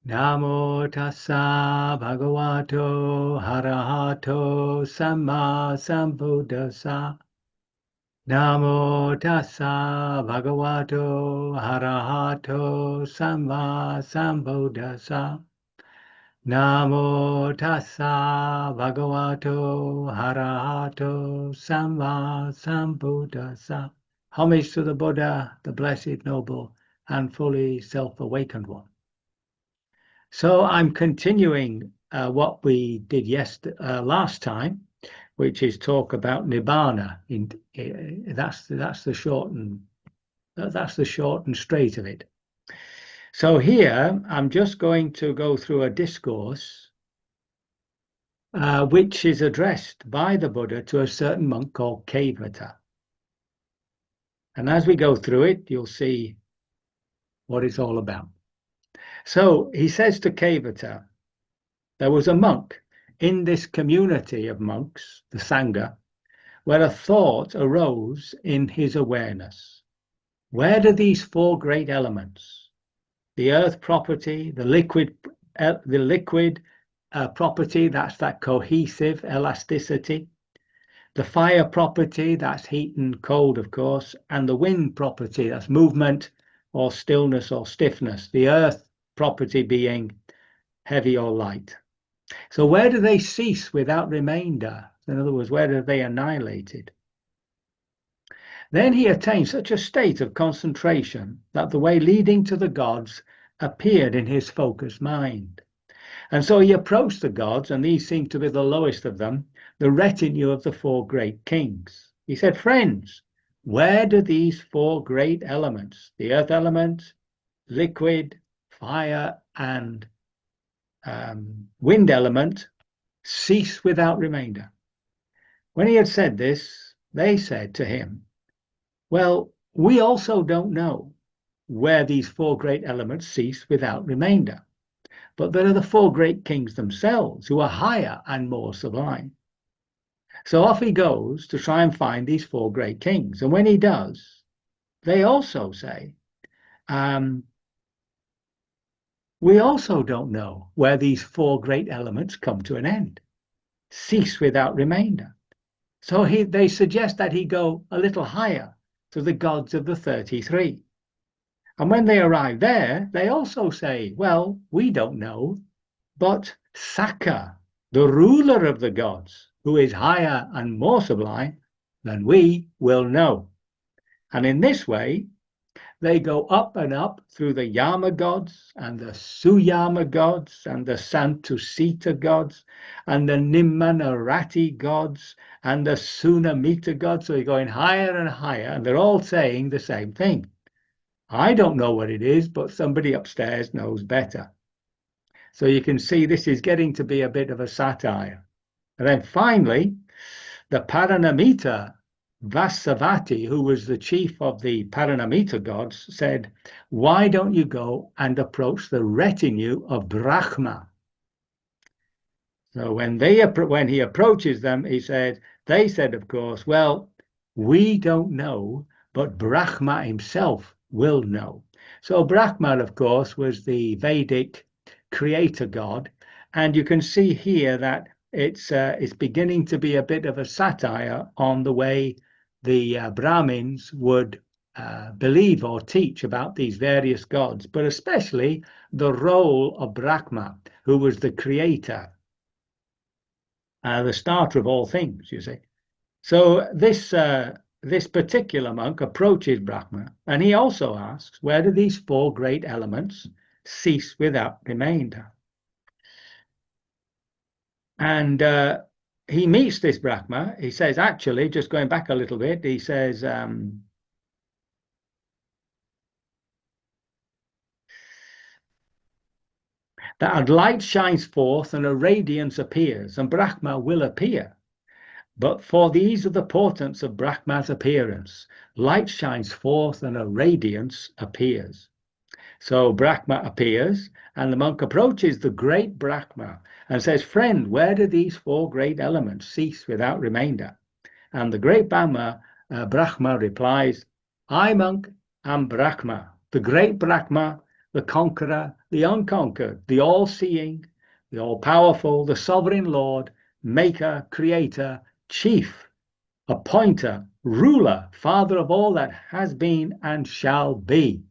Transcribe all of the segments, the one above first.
Namo tassa bhagavato arahato samma sambuddhassa. Namo tassa bhagavato arahato samma sambuddhassa. Namo tassa bhagavato arahato samma sambuddhassa. Homage to the Buddha, the blessed, noble, and fully self-awakened one. So I'm continuing what we did last time, which is talk about nibbana. That's the short and straight of it. So here I'm just going to go through a discourse which is addressed by the Buddha to a certain monk called Kevata. And as we go through it, you'll see what it's all about. So he says to Kevata, there was a monk in this community of monks, the Sangha, where a thought arose in his awareness. Where do these four great elements, the earth property, the liquid property, that's that cohesive elasticity, the fire property, that's heat and cold, of course, and the wind property, that's movement or stillness or stiffness, the earth property being heavy or light. So where do they cease without remainder? In other words, where are they annihilated? Then he attained such a state of concentration that the way leading to the gods appeared in his focused mind. And so he approached the gods, and these seemed to be the lowest of them, the retinue of the four great kings. He said, friends, where do these four great elements, the earth element, liquid, fire, and wind element, cease without remainder? When he had said this, they said to him, well, we also don't know where these four great elements cease without remainder, but there are the four great kings themselves who are higher and more sublime. So off he goes to try and find these four great kings. And when he does, they also say, we also don't know where these four great elements come to an end, cease without remainder. So they suggest that he go a little higher to the gods of the 33. And when they arrive there, they also say, well, we don't know, but Sakka, the ruler of the gods, who is higher and more sublime than we, will know. And in this way, they go up and up through the Yama gods and the Suyama gods and the Santusita gods and the Nimmanarati gods and the Sunamita gods. So you're going higher and higher, and they're all saying the same thing. I don't know what it is, but somebody upstairs knows better. So you can see this is getting to be a bit of a satire. And then finally, the Paranamita Vasavati, who was the chief of the Paranamita gods, said, why don't you go and approach the retinue of Brahma? So when he approaches them, they said, of course, well, we don't know, but Brahma himself will know. So Brahma, of course, was the Vedic creator god. And you can see here that it's beginning to be a bit of a satire on the way the Brahmins would believe or teach about these various gods, but especially the role of Brahma, who was the creator, the starter of all things, you see. So this particular monk approaches Brahma, and he also asks, where do these four great elements cease without remainder? And he meets this Brahma. He says, actually, just going back a little bit, he says, that a light shines forth and a radiance appears, and Brahma will appear. But for these are the portents of Brahma's appearance. Light shines forth and a radiance appears. So Brahma appears, and the monk approaches the great Brahma and says, friend, where do these four great elements cease without remainder? And the great Brahma replies, I, monk, am Brahma, the great Brahma, the conqueror, the unconquered, the all-seeing, the all-powerful, the sovereign Lord, maker, creator, chief, appointer, ruler, father of all that has been and shall be.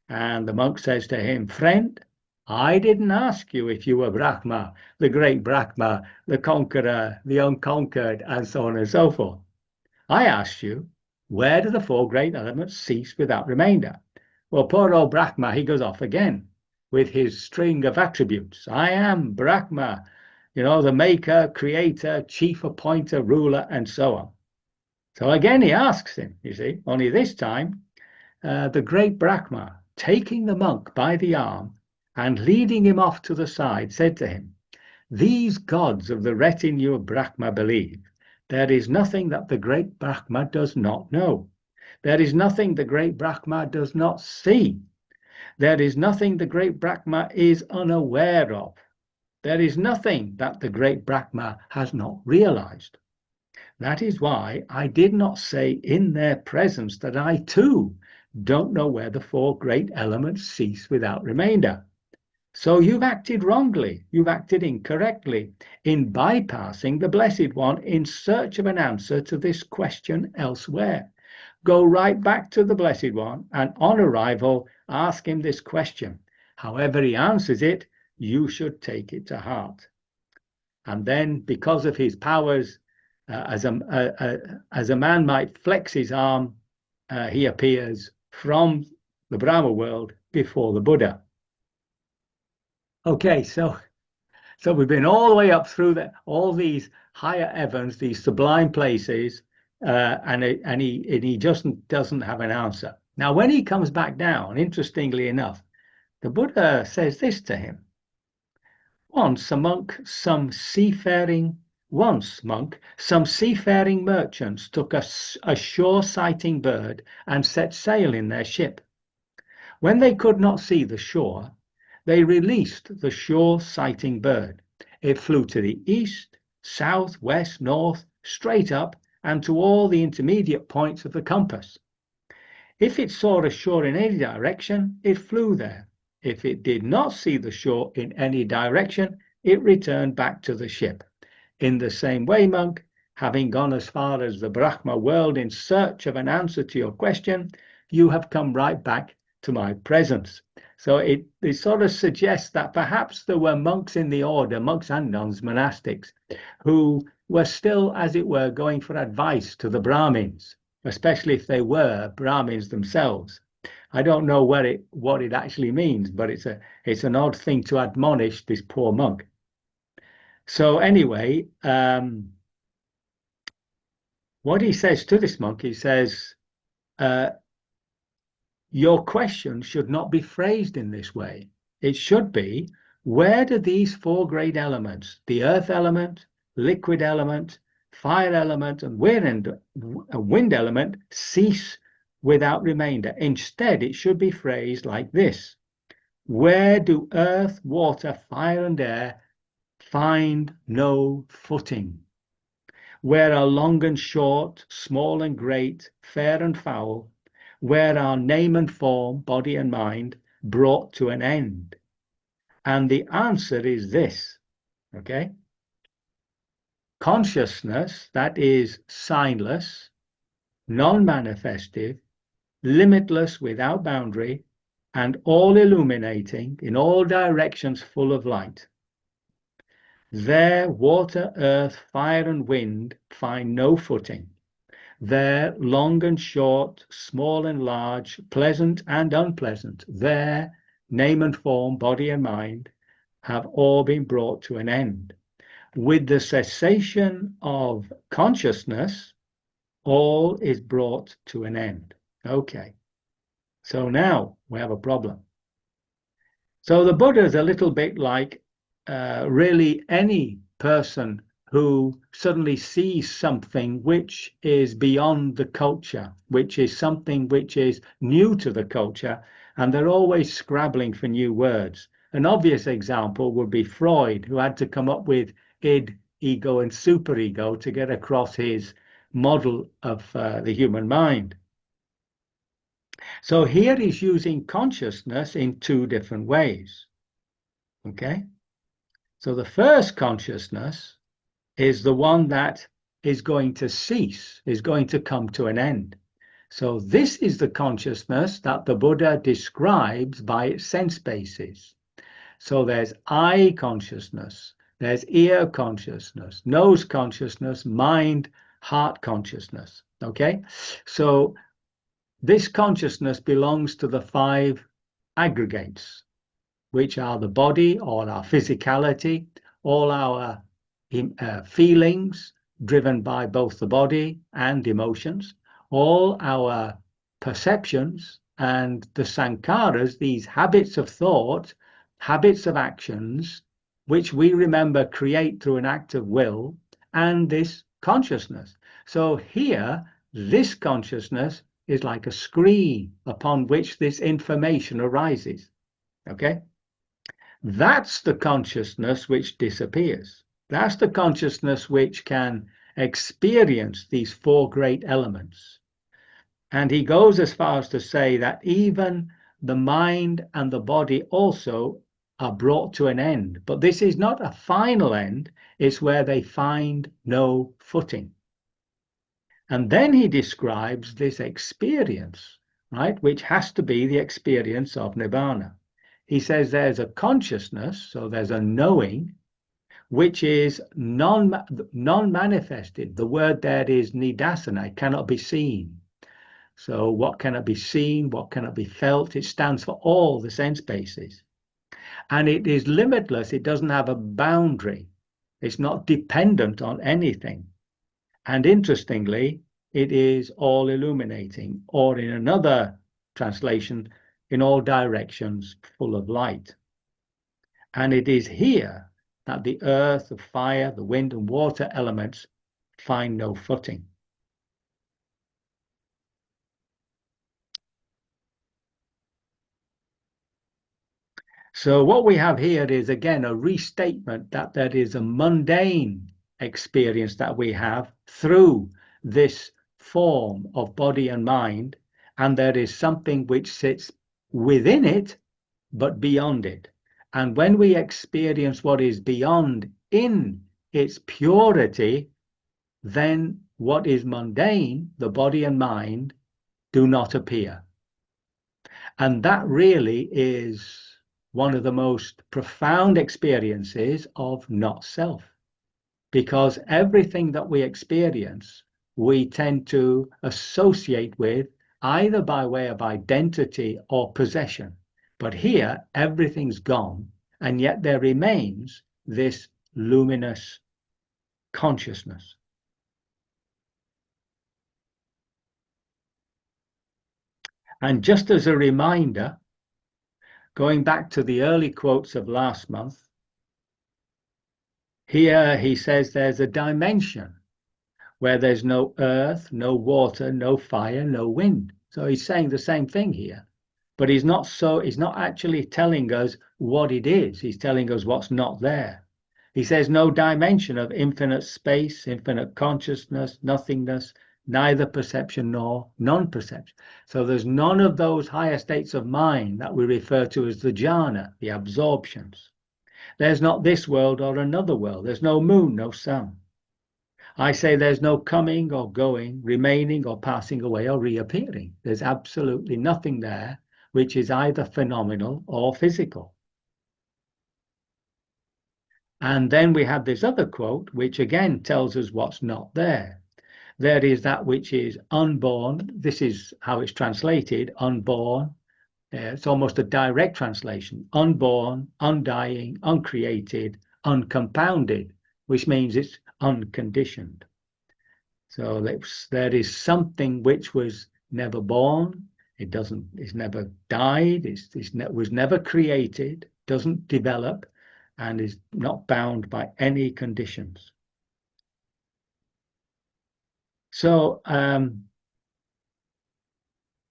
And the monk says to him, friend, I didn't ask you if you were Brahma, the great Brahma, the conqueror, the unconquered, and so on and so forth. I asked you, where do the four great elements cease without remainder? Well, poor old Brahma, he goes off again with his string of attributes. I am Brahma, the maker, creator, chief appointer, ruler, and so on. So again, he asks him, you see, only this time, the great Brahma, taking the monk by the arm and leading him off to the side, said to him, these gods of the retinue of Brahma believe. There is nothing that the great Brahma does not know. There is nothing the great Brahma does not see. There is nothing the great Brahma is unaware of. There is nothing that the great Brahma has not realized. That is why I did not say in their presence that I too don't know where the four great elements cease without remainder. So you've acted wrongly, you've acted incorrectly in bypassing the Blessed One in search of an answer to this question elsewhere. Go right back to the Blessed One and on arrival, ask him this question. However he answers it, you should take it to heart. And then, because of his powers, as a man might flex his arm, he appears from the Brahma world before the Buddha. Okay, so we've been all the way up through all these higher heavens, these sublime places, and he just doesn't have an answer. Now, when he comes back down, interestingly enough, the Buddha says this to him. Once, monk, some seafaring merchants took a shore-sighting bird and set sail in their ship. When they could not see the shore, they released the shore-sighting bird. It flew to the east, south, west, north, straight up, and to all the intermediate points of the compass. If it saw a shore in any direction, it flew there. If it did not see the shore in any direction, it returned back to the ship. In the same way, monk, having gone as far as the Brahma world in search of an answer to your question, you have come right back to my presence. So it sort of suggests that perhaps there were monks in the order, monks and nuns, monastics, who were still, as it were, going for advice to the Brahmins, especially if they were Brahmins themselves. I don't know what it actually means, but it's an odd thing to admonish this poor monk. So anyway, what he says to this monk, he says, your question should not be phrased in this way. It should be, where do these four great elements, the earth element, liquid element, fire element, and wind element, cease without remainder? Instead, it should be phrased like this. Where do earth, water, fire, and air find no footing? Where are long and short, small and great, fair and foul, where are name and form, body and mind, brought to an end? And the answer is this, okay? Consciousness, that is signless, non-manifestive, limitless without boundary, and all illuminating in all directions full of light. There water, earth, fire, and wind find no footing. There, long and short, small and large, pleasant and unpleasant, there, name and form, body and mind, have all been brought to an end. With the cessation of consciousness, all is brought to an end. Okay, so now we have a problem. So the Buddha is a little bit like really any person who suddenly sees something which is beyond the culture, which is something which is new to the culture, and they're always scrabbling for new words. An obvious example would be Freud, who had to come up with id, ego, and superego to get across his model of the human mind. So here he's using consciousness in two different ways. Okay? So the first consciousness is the one that is going to cease, is going to come to an end. So this is the consciousness that the Buddha describes by its sense bases. So there's eye consciousness, there's ear consciousness, nose consciousness, mind, heart consciousness. Okay? So this consciousness belongs to the five aggregates, which are the body, all our physicality, all our feelings driven by both the body and emotions, all our perceptions and the sankharas, these habits of thought, habits of actions, which we remember create through an act of will, and this consciousness. So here, this consciousness is like a screen upon which this information arises. Okay? That's the consciousness which disappears. That's the consciousness which can experience these four great elements. And he goes as far as to say that even the mind and the body also are brought to an end. But this is not a final end, it's where they find no footing. And then he describes this experience, right, which has to be the experience of Nibbana. He says there's a consciousness, so there's a knowing, which is non-manifested. The word there is nidasana, cannot be seen. So what cannot be seen, what cannot be felt, it stands for all the sense bases. And it is limitless, it doesn't have a boundary. It's not dependent on anything. And interestingly, it is all illuminating, or in another translation, in all directions, full of light. And it is here that the earth, the fire, the wind, and water elements find no footing. So what we have here is, again, a restatement that there is a mundane experience that we have through this form of body and mind, and there is something which sits within it, but beyond it. And when we experience what is beyond in its purity, then what is mundane, the body and mind, do not appear. And that really is one of the most profound experiences of not self, because everything that we experience, we tend to associate with either by way of identity or possession. But here, everything's gone, and yet there remains this luminous consciousness. And just as a reminder, going back to the early quotes of last month, here he says there's a dimension where there's no earth, no water, no fire, no wind. So he's saying the same thing here. But he's not actually telling us what it is. He's telling us what's not there. He says no dimension of infinite space, infinite consciousness, nothingness, neither perception nor non-perception. So there's none of those higher states of mind that we refer to as the jhana, the absorptions. There's not this world or another world. There's no moon, no sun. I say there's no coming or going, remaining or passing away or reappearing. There's absolutely nothing there which is either phenomenal or physical. And then we have this other quote, which again tells us what's not there. There is that which is unborn. This is how it's translated, unborn. It's almost a direct translation. Unborn, undying, uncreated, uncompounded, which means it's unconditioned. So there is something which was never born. It's never died. Was never created, doesn't develop, and is not bound by any conditions. So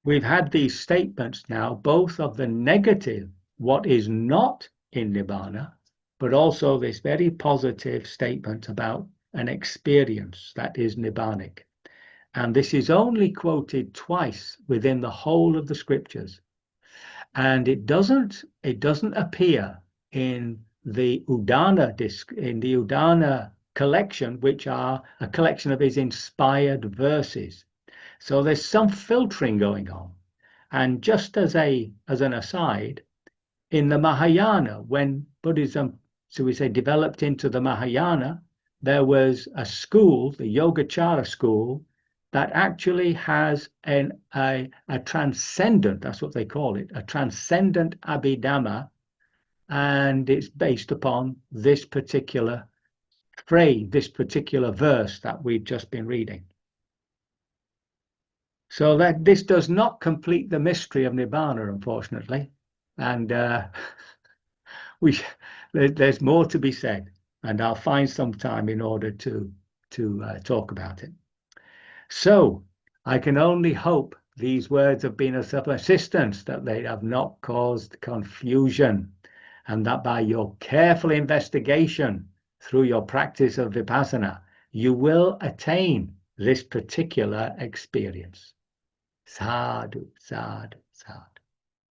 we've had these statements now, both of the negative, what is not in Nibbana, but also this very positive statement about an experience that is Nibbanic. And this is only quoted twice within the whole of the scriptures. And it doesn't appear in the Udana collection, which are a collection of his inspired verses. So there's some filtering going on. And just as an aside, in the Mahayana, when Buddhism, so we say, developed into the Mahayana, there was a school, the Yogacara school, that actually has a transcendent, that's what they call it, a transcendent Abhidhamma, and it's based upon this particular phrase, this particular verse that we've just been reading. So that this does not complete the mystery of Nibbana, unfortunately, and there's more to be said, and I'll find some time in order to talk about it. So I can only hope these words have been of some assistance, that they have not caused confusion, and that by your careful investigation through your practice of Vipassana, you will attain this particular experience. Sadhu, sadhu, sadhu.